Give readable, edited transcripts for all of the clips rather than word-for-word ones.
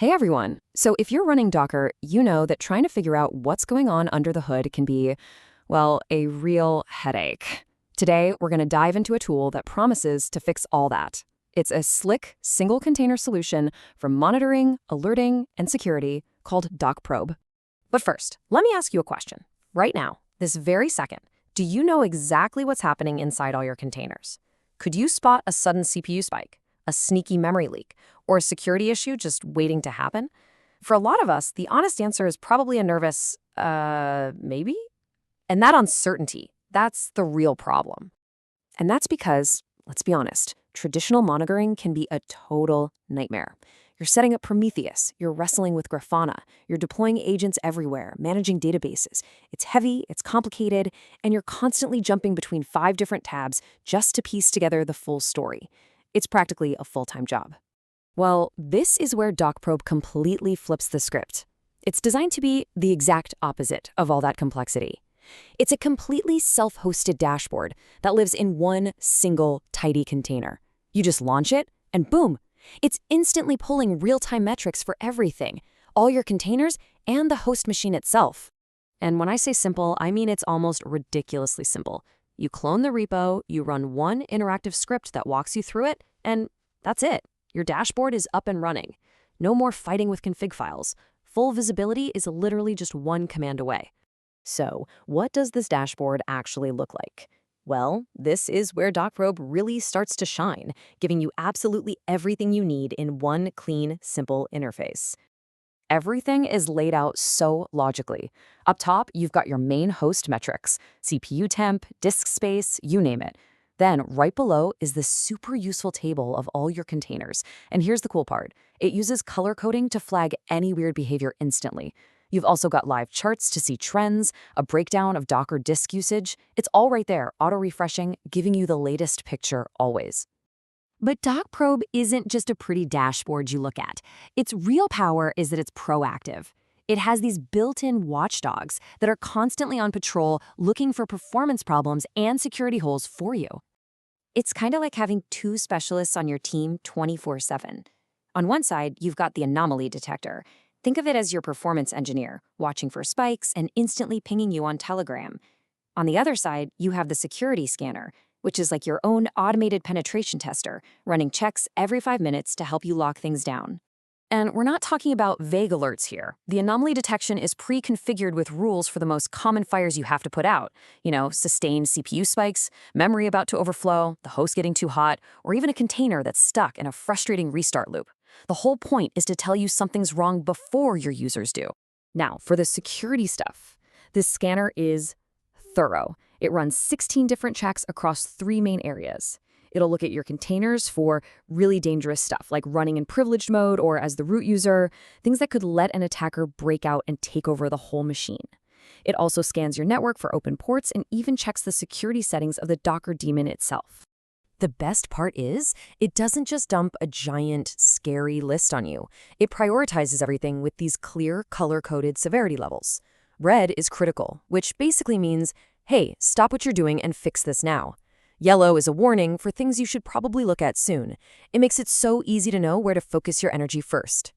Hey everyone! So if you're running Docker, you know that trying to figure out what's going on under the hood can be, well, a real headache. Today, we're going to dive into a tool that promises to fix all that. It's a slick, single-container solution for monitoring, alerting, and security called DockProbe. But first, let me ask you a question. Right now, this very second, do you know exactly what's happening inside all your containers? Could you spot a sudden CPU spike, a sneaky memory leak, or a security issue just waiting to happen? For a lot of us, the honest answer is probably a nervous, maybe? And that uncertainty, that's the real problem. And that's because, let's be honest, traditional monitoring can be a total nightmare. You're setting up Prometheus, you're wrestling with Grafana, you're deploying agents everywhere, managing databases. It's heavy, it's complicated, and you're constantly jumping between 5 different tabs just to piece together the full story. It's practically a full-time job. Well, this is where DockProbe completely flips the script. It's designed to be the exact opposite of all that complexity. It's a completely self-hosted dashboard that lives in one single tidy container. You just launch it, and boom! It's instantly pulling real-time metrics for everything, all your containers and the host machine itself. And when I say simple, I mean it's almost ridiculously simple. You clone the repo, you run one interactive script that walks you through it, and that's it. Your dashboard is up and running. No more fighting with config files. Full visibility is literally just one command away. So, what does this dashboard actually look like? Well, this is where DockProbe really starts to shine, giving you absolutely everything you need in one clean, simple interface. Everything is laid out so logically. Up top, you've got your main host metrics, CPU temp, disk space, you name it. Then, right below is this super useful table of all your containers. And here's the cool part. It uses color coding to flag any weird behavior instantly. You've also got live charts to see trends, a breakdown of Docker disk usage. It's all right there, auto-refreshing, giving you the latest picture always. But DockProbe isn't just a pretty dashboard you look at. Its real power is that it's proactive. It has these built-in watchdogs that are constantly on patrol looking for performance problems and security holes for you. It's kind of like having 2 specialists on your team 24/7. On one side, you've got the anomaly detector. Think of it as your performance engineer, watching for spikes and instantly pinging you on Telegram. On the other side, you have the security scanner, which is like your own automated penetration tester, running checks every 5 minutes to help you lock things down. And we're not talking about vague alerts here. The anomaly detection is pre-configured with rules for the most common fires you have to put out. Sustained CPU spikes, memory about to overflow, the host getting too hot, or even a container that's stuck in a frustrating restart loop. The whole point is to tell you something's wrong before your users do. Now, for the security stuff, this scanner is thorough. It runs 16 different checks across 3 main areas. It'll look at your containers for really dangerous stuff, like running in privileged mode or as the root user, things that could let an attacker break out and take over the whole machine. It also scans your network for open ports and even checks the security settings of the Docker daemon itself. The best part is, it doesn't just dump a giant, scary list on you. It prioritizes everything with these clear, color-coded severity levels. Red is critical, which basically means, hey, stop what you're doing and fix this now. Yellow is a warning for things you should probably look at soon. It makes it so easy to know where to focus your energy first.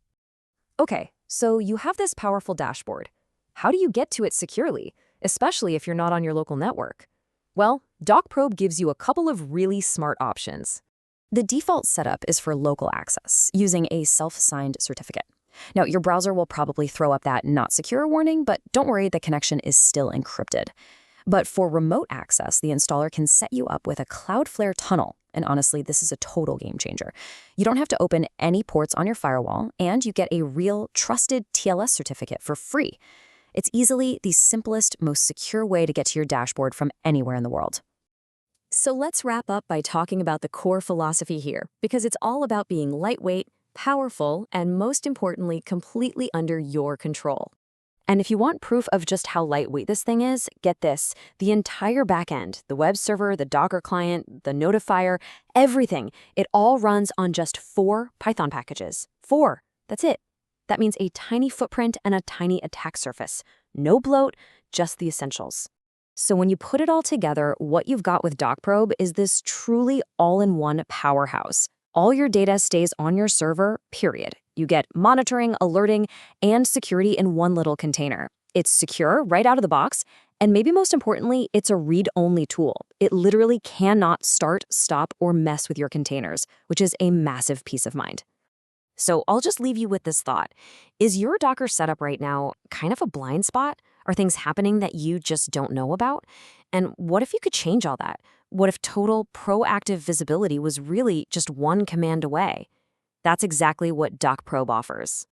Okay, so you have this powerful dashboard. How do you get to it securely, especially if you're not on your local network? Well, DockProbe gives you a couple of really smart options. The default setup is for local access, using a self-signed certificate. Now, your browser will probably throw up that not secure warning, but don't worry, the connection is still encrypted. But for remote access, the installer can set you up with a Cloudflare Tunnel. And honestly, this is a total game changer. You don't have to open any ports on your firewall, and you get a real trusted TLS certificate for free. It's easily the simplest, most secure way to get to your dashboard from anywhere in the world. So let's wrap up by talking about the core philosophy here, because it's all about being lightweight, powerful, and most importantly, completely under your control. And if you want proof of just how lightweight this thing is, get this. The entire backend, the web server, the Docker client, the notifier, everything, it all runs on just 4 Python packages. 4. That's it. That means a tiny footprint and a tiny attack surface. No bloat, just the essentials. So when you put it all together, what you've got with DockProbe is this truly all-in-one powerhouse. All your data stays on your server, period. You get monitoring, alerting, and security in one little container. It's secure right out of the box, and maybe most importantly, it's a read-only tool. It literally cannot start, stop, or mess with your containers, which is a massive peace of mind. So I'll just leave you with this thought. Is your Docker setup right now kind of a blind spot? Are things happening that you just don't know about? And what if you could change all that? What if total proactive visibility was really just one command away? That's exactly what DockProbe offers.